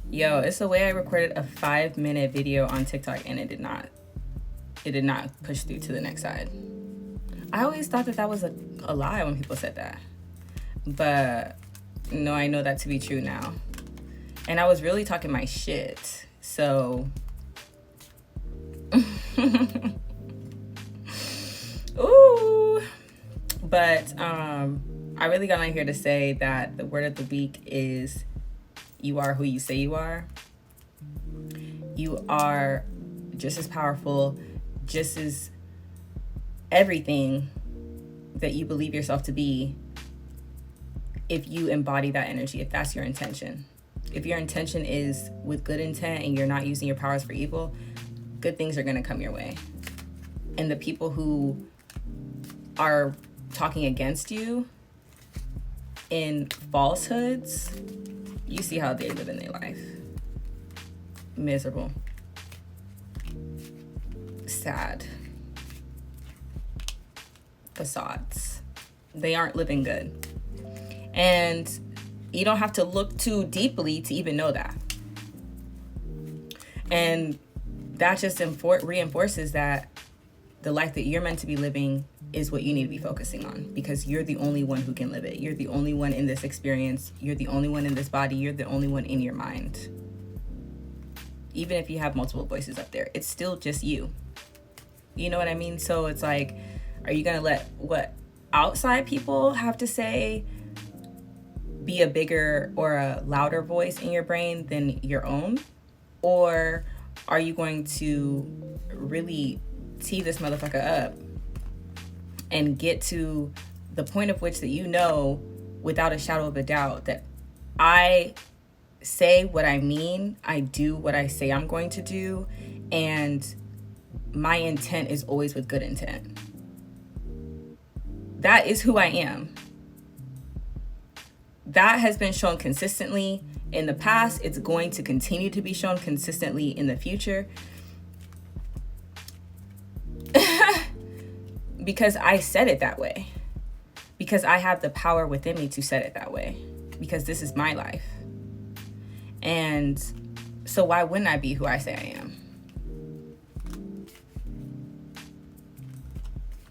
Yo, it's the way I recorded a 5-minute video on TikTok and it did not push through to the next side. I always thought that was a lie when people said that. But no, I know that to be true now. And I was really talking my shit. So ooh. But I really got on here to say that the word of the week is you are who you say you are. You are just as powerful, just as everything that you believe yourself to be if you embody that energy, if that's your intention. If your intention is with good intent and you're not using your powers for evil, good things are going to come your way. And the people who are talking against you in falsehoods, you see how they live in their life. Miserable. Sad. Facades. They aren't living good. And you don't have to look too deeply to even know that. And that just reinforces that the life that you're meant to be living is what you need to be focusing on, because you're the only one who can live it. You're the only one in this experience. You're the only one in this body. You're the only one in your mind. Even if you have multiple voices up there, it's still just you. You know what I mean? So it's like, are you going to let what outside people have to say be a bigger or a louder voice in your brain than your own? Or are you going to really tee this motherfucker up and get to the point of which that you know without a shadow of a doubt that I say what I mean, I do what I say I'm going to do, and my intent is always with good intent. That is who I am. That has been shown consistently in the past. It's going to continue to be shown consistently in the future. Because I said it that way. Because I have the power within me to set it that way. Because this is my life. And so why wouldn't I be who I say I am?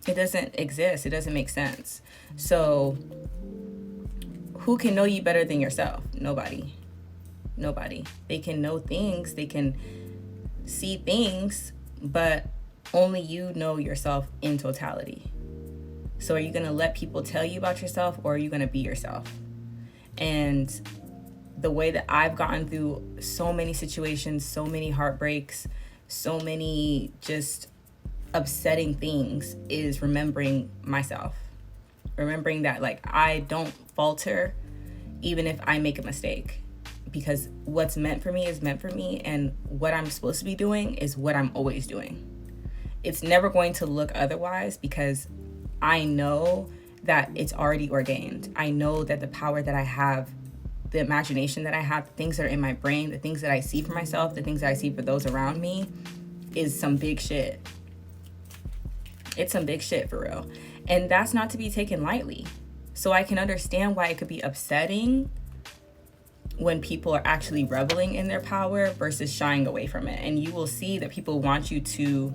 It doesn't exist. It doesn't make sense. So who can know you better than yourself? Nobody. Nobody. They can know things. They can see things, but only you know yourself in totality. So are you going to let people tell you about yourself, or are you going to be yourself? And the way that I've gotten through so many situations, so many heartbreaks, so many just upsetting things is remembering myself. Remembering that, like, I don't falter even if I make a mistake, because what's meant for me is meant for me, and what I'm supposed to be doing is what I'm always doing. It's never going to look otherwise, because I know that it's already ordained. I know that the power that I have, the imagination that I have, the things that are in my brain, the things that I see for myself, the things that I see for those around me is some big shit. It's some big shit for real. And that's not to be taken lightly. So I can understand why it could be upsetting when people are actually reveling in their power versus shying away from it. And you will see that people want you to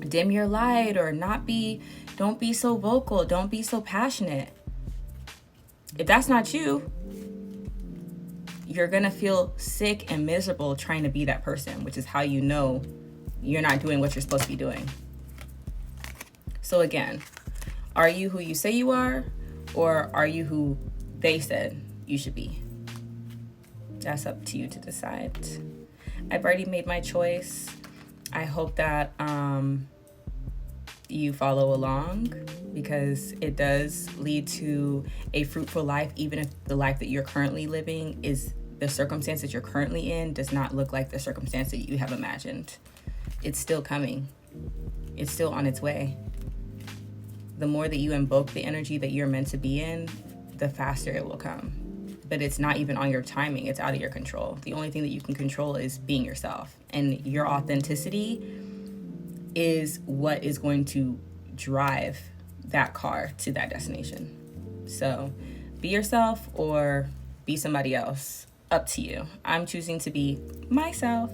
dim your light or don't be so vocal, don't be so passionate. If that's not you, you're gonna feel sick and miserable trying to be that person, which is how you know you're not doing what you're supposed to be doing. So again, are you who you say you are, or are you who they said you should be? That's up to you to decide. I've already made my choice. I hope that you follow along, because it does lead to a fruitful life, even if the life that you're currently living is the circumstance that you're currently in does not look like the circumstance that you have imagined. It's still coming. It's still on its way. The more that you invoke the energy that you're meant to be in, the faster it will come. But it's not even on your timing. It's out of your control. The only thing that you can control is being yourself. And your authenticity is what is going to drive that car to that destination. So be yourself or be somebody else. up to you. I'm choosing to be myself.